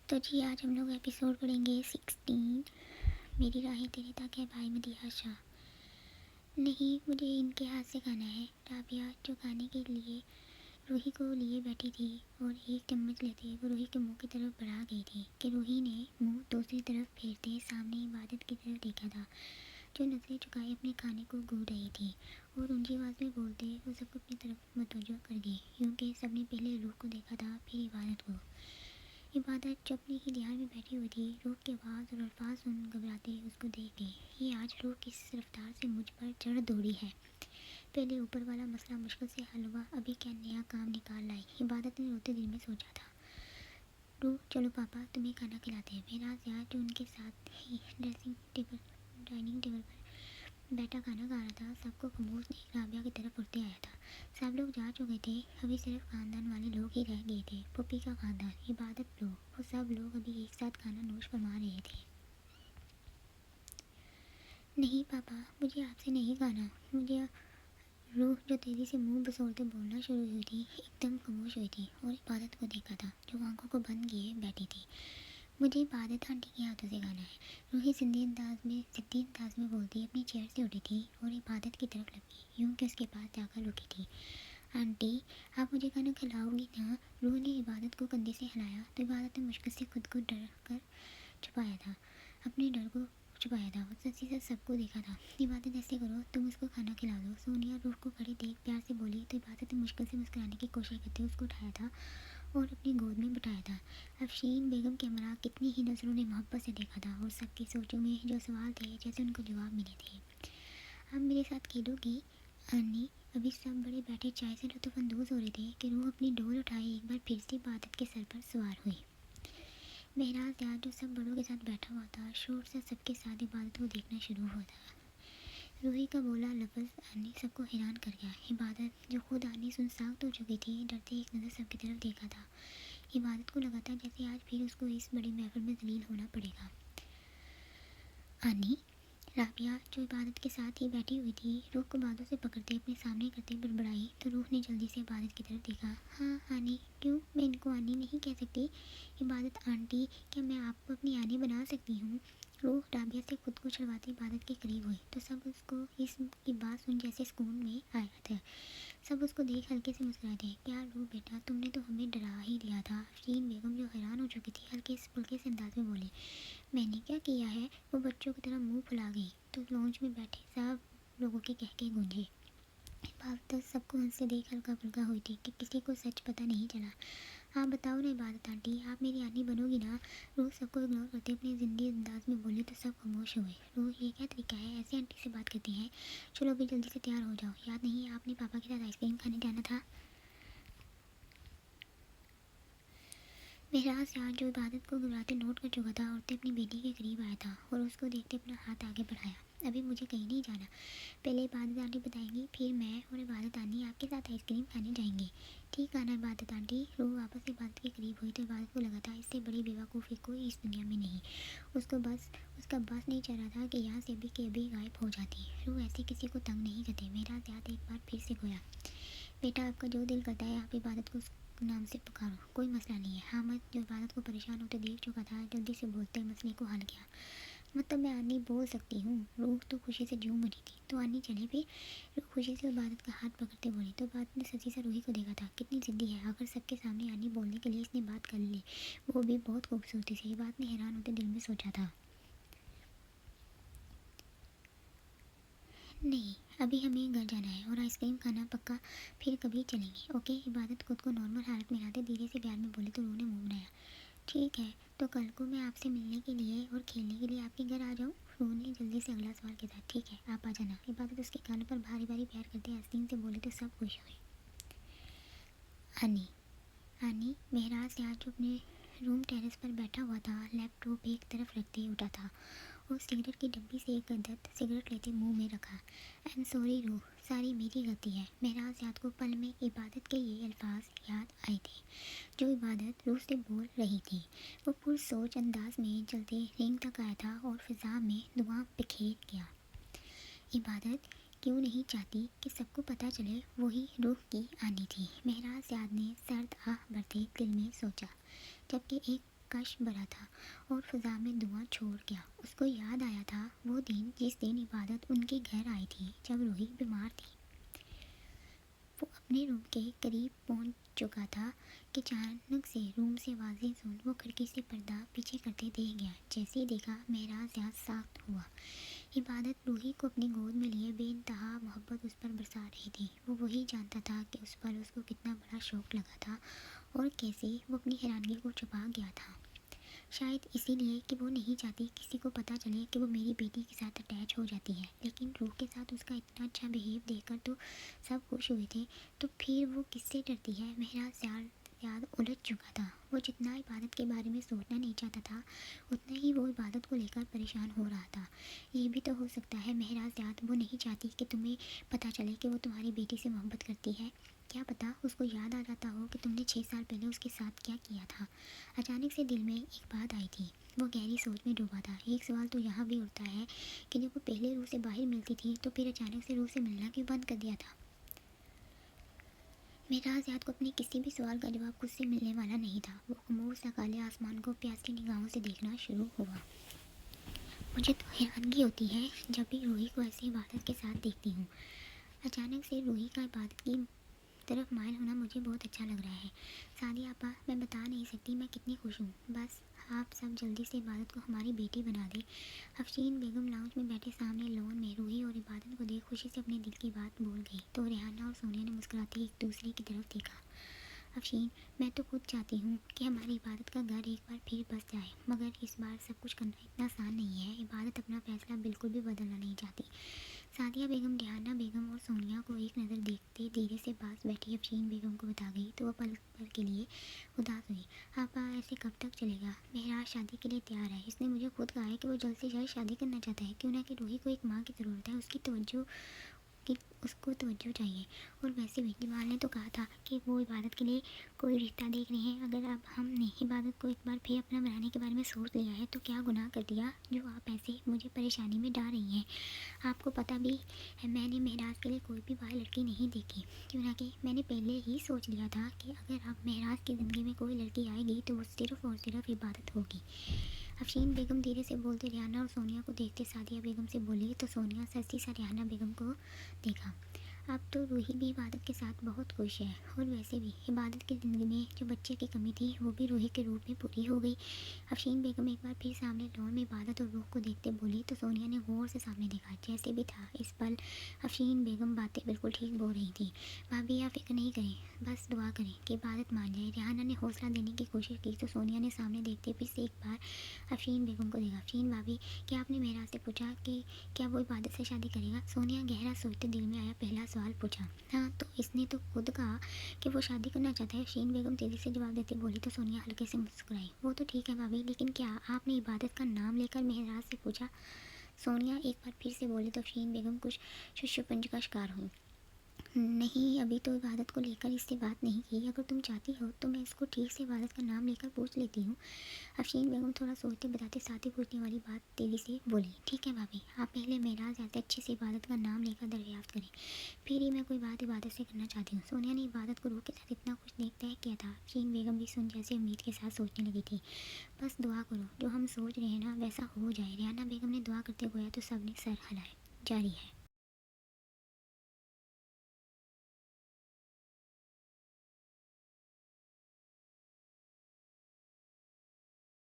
तो जी आज हम लोग एपिसोड पढ़ेंगे 16। मेरी राहें तेरे तक है भाई मदीहा शाह। नहीं, मुझे इनके हाथ से खाना है। राबिया जो खाने के लिए रूही को लिए बैठी थी और एक चम्मच लेते वो रूही के मुंह की तरफ बढ़ा गई थी कि रूही ने मुंह दूसरी तरफ फेरते सामने इबादत की तरफ देखा था, जो नजरें झुकाए अपने खाने को घूर रही थी और ऊंची आवाज़ में बोलते वो सबको अपनी तरफ मतवज्जो कर गई, यूँ कि सबने पहले रूह को देखा था फिर इबादत को। इबादत जो अपनी ही ध्यान में बैठी हुई थी, रूह की आवाज़ और अल्फाज सुन घबराते उसको देख गई। ये आज रूह किस रफ्तार से मुझ पर चढ़ दौड़ी है। पहले ऊपर वाला मसला मुश्किल से हल हुआ, अभी क्या नया काम निकाल लाई। इबादत ने रोते दिल में सोचा था। रूह चलो पापा तुम्हें खाना खिलाते हैं। मेरा यार जो उनके साथ ही डाइनिंग टेबल पर बैठा खाना खा रहा था, सबको खामोश देख राबिया की तरफ उड़ते आया था। सब लोग जा चुके थे, अभी सिर्फ खानदान वाले लोग ही रह गए थे। पुप्पी का खानदान, इबादत लोग, वो सब लोग अभी एक साथ खाना नोश फरमा रहे थे। नहीं पापा, मुझे आपसे नहीं खाना, मुझे। रूह जो तेजी से मुंह बसोरते बोलना शुरू हुई थी, एकदम खामोश हुई थी और इबादत को देखा था जो आंखों को बंद किए बैठी थी। मुझे इबादत आंटी के हाथों से खाना है। रूही सिद्धि अंदाज में बोलती अपनी चेयर से उठी थी और इबादत की तरफ लगी, यूँ कि उसके पास जाकर रुकी थी। आंटी, आप मुझे खाना खिलाओगी ना? रूह ने इबादत को कंधे से हिलाया तो इबादत ने मुश्किल से खुद को डर कर छुपाया था, अपने डर को छुपाया था और सच्ची सच सबको देखा था। इबादत ऐसे करो, तुम उसको खाना खिला दो। सोनिया रूह को खड़ी देख प्यार से बोली तो इबादत ने मुश्किल से मुस्कुराने की कोशिश करते उसको उठाया था और अपनी गोद में बिठाया था। अफशीन बेगम के हमरा कितनी ही नज़रों ने मोहब्बत से देखा था और सबकी सोचों में जो सवाल थे जैसे उनको जवाब मिले थे। अब मेरे साथ खेलोगी अन्नी? अभी सब बड़े बैठे चाय से लुत्फ़अंदोज़ हो रहे थे कि रूह अपनी डोल उठाए एक बार फिर से इबादत के सर पर सवार हुई। महराज यार जो सब बड़ों के साथ बैठा हुआ था, शोर से सबके साथ इबादत को देखना शुरू हुआ था। रूही का बोला लफ्ज़ आनी सबको हैरान कर गया। इबादत जो खुद आनी सुनसाख्त हो चुकी थी, डरते एक नज़र सबकी तरफ देखा था। इबादत को लगा था जैसे आज फिर उसको इस बड़ी महफिल में जलील होना पड़ेगा। आनी? राबिया जो इबादत के साथ ही बैठी हुई थी, रूह को बालों से पकड़ते अपने सामने करते बड़बड़ाई तो रूह ने जल्दी से इबादत की तरफ देखा। हाँ आनी, क्यों? मैं इनको आनी नहीं कह सकती? इबादत आंटी, क्या मैं आपको अपनी आनी बना सकती हूँ? रूह राबिया से खुद को छुड़वाती इबादत के करीब हुई तो सब उसको इसकी बात सुन जैसे सुकून में आया था। सब उसको देख हल्के से मुस्कुराए थे। क्या रूह बेटा, तुमने तो हमें डरा ही दिया था। अफरीन बेगम जो हैरान हो चुकी थी हल्के से अंदाज में बोली, मैंने क्या किया है? वो बच्चों की तरह मुंह फुला गई तो लॉन्च में बैठे सब लोगों के कहके गूंजे। इबादत सबको हंसते देख हल्का फुल्का हुई थी कि किसी को सच पता नहीं चला। हाँ बताओ ना इबादत आंटी, आप मेरी आनी बनोगी ना? रूह सबको इग्नोर करते अपने जिंदी अंदाज में बोली तो सब खामोश हुए। रूह, ये क्या तरीका है? ऐसे आंटी से बात करती हैं? चलो अभी जल्दी से तैयार हो जाओ, याद नहीं आपने पापा के साथ आइसक्रीम खाने जाना था? महराज यार जो इबादत को घबराते नोट कर चुका था, औरतें अपनी बेटी के करीब आया था और उसको देखते अपना हाथ आगे बढ़ाया। अभी मुझे कहीं नहीं जाना, पहले इबादत आंटी बताएंगी, फिर मैं और इबादत आंटी आपके साथ आइसक्रीम खाने जाएंगे। ठीक है ना इबादत आंटी? रूह वापस इबादत के करीब हुई तो इबादत को लगा था इससे बड़ी बेवकूफ़ी कोई इस दुनिया में नहीं। उसका बस नहीं चल रहा था कि यहाँ से अभी के अभी गायब हो जाती। रूह ऐसे किसी को तंग नहीं करते। मेरा याद एक बार फिर से खोया। बेटा आपका जो दिल करता है आप इबादत को उस नाम से पुकारो, कोई मसला नहीं है। हामिद जो इबादत को परेशान होते देख चुका था, जल्दी से बोलते मसले को हल किया। मतलब मैं आनी बोल सकती हूँ? रूह तो खुशी से झूम रही थी। तो आनी चले फिर? रूह खुशी से इबादत का हाथ पकड़ते बोली तो इबादत ने सच्ची से रूही को देखा था, कितनी जिद्दी है। आखिर सबके सामने आनी बोलने के लिए इसने बात कर ली, वो भी बहुत खूबसूरती से। इबादत ने हैरान होते दिल में सोचा था, नहीं अभी हमें घर जाना है और आइसक्रीम खाना पक्का फिर कभी चलेंगे, ओके? इबादत खुद को नॉर्मल हालत में लाते धीरे से प्यार में बोली तो रूह ने मुंह बनाया। ठीक है, तो कल को मैं आपसे मिलने के लिए और खेलने के लिए आपके घर आ जाऊँ? रूह ने जल्दी से अगला सवाल किया। ठीक है, आप आ जाना। इबादत उसके कान पर भारी भारी प्यार करते आस्तीन से बोली तो सब खुश हुए। आनी आनी महराज से आज जो अपने रूम टेरेस पर बैठा हुआ था, लैपटॉप एक तरफ रखते उठा था और सिगरेट की डब्बी से एक अदद सिगरेट लेते मुंह में रखा। आई एम सॉरी रूह, सारी मेरी गलती है। महराज याद को पल में इबादत के ये अल्फाज याद आए थे जो इबादत रूह से बोल रही थी। वो पुरसोच अंदाज में चलते रिंग तक आया था और फिजा में धुआं बिखेर गया। इबादत क्यों नहीं चाहती कि सबको पता चले वही रूह की आनी थी? महराज याद ने सर्द आह भरते दिल में सोचा, जबकि एक कश भरा था और फ़िज़ा में धुआं छोड़ गया। उसको याद आया था वो दिन जिस दिन इबादत उनके घर आई थी जब रूही बीमार थी। वो अपने रूम के करीब पहुंच चुका था कि अचानक से रूम से आवाज़ें सुन वो खिड़की से पर्दा पीछे करते देख गया। जैसे ही देखा महराज ज़्यादा सख्त हुआ। इबादत रूही को अपनी गोद में लिए बेइंतहा मोहब्बत उस पर बरसा रही थी। वो वही जानता था कि उस पर उसको कितना बड़ा शौक लगा था और कैसे वो अपनी हैरानगी को छुपा गया था। शायद इसीलिए कि वो नहीं चाहती किसी को पता चले कि वो मेरी बेटी के साथ अटैच हो जाती है। लेकिन रूह के साथ उसका इतना अच्छा बिहेव देखकर तो सब खुश हुए थे, तो फिर वो किससे डरती है। महराज याद उलझ चुका था। वो जितना इबादत के बारे में सोचना नहीं चाहता था उतना ही वो इबादत को लेकर परेशान हो रहा था। ये भी तो हो सकता है महराज याद वो नहीं चाहती कि तुम्हें पता चले कि वो तुम्हारी बेटी से मोहब्बत करती है। क्या पता उसको याद आ जाता हो कि तुमने 6 साल पहले उसके साथ क्या किया था। अचानक से दिल में एक बात आई थी। वो गहरी सोच में डूबा था। एक सवाल तो यहाँ भी उठता है कि जब वो पहले रूह से बाहर मिलती थी तो फिर अचानक से रूह से मिलना क्यों बंद कर दिया था। मेरा ज़ियाद को अपने किसी भी सवाल का जवाब खुद से मिलने वाला नहीं था। वो खामोश सा काले आसमान को प्यास की निगाहों से देखना शुरू हुआ। मुझे तो हैरानगी होती है जब भी रूही को ऐसे इबादत के साथ देखती हूँ। अचानक से रूही का इबादत की तरफ माइल होना मुझे बहुत अच्छा लग रहा है। सादिया आपा, मैं बता नहीं सकती मैं कितनी खुश हूँ। बस आप सब जल्दी से इबादत को हमारी बेटी बना दें। अफशीन बेगम लाउंज में बैठे सामने लॉन में रूही और इबादत को देख खुशी से अपने दिल की बात बोल गई तो रेहाना और सोनिया ने मुस्कुराते एक दूसरे की तरफ देखा। अफशीन, मैं तो खुद चाहती हूँ कि हमारी इबादत का घर एक बार फिर बस जाए, मगर इस बार सब कुछ करना इतना आसान नहीं है। इबादत अपना फैसला बिल्कुल भी बदलना नहीं चाहती। सादिया बेगम, रिहाना बेगम और सोनिया को एक नज़र देखते धीरे से पास बैठी अफशीन बेगम को बता गई तो वह पल भर के लिए उदास हुई। आपा, ऐसे कब तक चलेगा? महराज शादी के लिए तैयार है। इसने मुझे खुद कहा है कि वो जल्द से जल्द शादी करना चाहता है। क्यों ना कि रूही को एक माँ की ज़रूरत है, कि उसको तवज्जो चाहिए। और वैसे भी जमाल ने तो कहा था कि वो इबादत के लिए कोई रिश्ता देख रहे हैं। अगर अब हमने इबादत को एक बार फिर अपना बनाने के बारे में सोच लिया है तो क्या गुनाह कर दिया जो आप ऐसे मुझे परेशानी में डाल रही हैं। आपको पता भी है मैंने महराज के लिए कोई भी बाहर लड़की नहीं देखी। क्यों ना कि मैंने पहले ही सोच लिया था कि अगर अब महराज की ज़िंदगी में कोई लड़की आएगी तो वो सिर्फ़ और सिर्फ इबादत होगी। अफशीन बेगम धीरे से बोलते रिहाना और सोनिया को देखते सादिया बेगम से बोली तो सोनिया सस्ती सा रिहाना बेगम को देखा। अब तो रूही भी इबादत के साथ बहुत खुश है और वैसे भी इबादत की ज़िंदगी में जो बच्चे की कमी थी वो भी रूही के रूप में पूरी हो गई। अफशीन बेगम एक बार फिर सामने लॉन में इबादत और रूह को देखते बोली तो सोनिया ने गौर से सामने देखा। जैसे भी था इस पल अफशीन बेगम बातें बिल्कुल ठीक बोल रही थी। भाभी, आप फिक्र नहीं करें, बस दुआ करें कि इबादत मान जाए। रिहाना ने हौसला देने की कोशिश की तो सोनिया ने सामने देखते फिर से एक बार अफशीन बेगम को देखा। अफशीन भाभी, क्या आपने महराज से पूछा कि क्या वो इबादत से शादी करेगा? सोनिया गहरा सोचते दिल में आया पहला सवाल पूछा। हाँ, तो इसने तो खुद कहा कि वो शादी करना चाहता है। अफशीन बेगम तेजी से जवाब देते बोली तो सोनिया हल्के से मुस्कुराई। वो तो ठीक है भाभी, लेकिन क्या आपने इबादत का नाम लेकर महराज से पूछा? सोनिया एक बार फिर से बोली तो अफशीन बेगम कुछ शुष्यपंज का शिकार हुई। नहीं, अभी तो इबादत को लेकर इससे बात नहीं की। अगर तुम चाहती हो तो मैं इसको ठीक से इबादत का नाम लेकर पूछ लेती हूँ। अफशीन बेगम थोड़ा सोचते बताते साथ ही पूछने वाली बात तेजी से बोली। ठीक है भाभी, आप पहले महराज आते अच्छे से इबादत का नाम लेकर दरियाफ्त करें, फिर ही मैं कोई बात इबादत से करना चाहती हूँ। सोनिया ने इबादत को रूह के साथ इतना कुछ तय किया था। अफशीन बेगम भी सुन जैसे उम्मीद के साथ सोचने लगी थी। बस दुआ करो जो हम सोच रहे हैं ना वैसा हो जाए। रिहाना बेगम ने दुआ करते हुए तो सबने सर हिलाए। जारी है।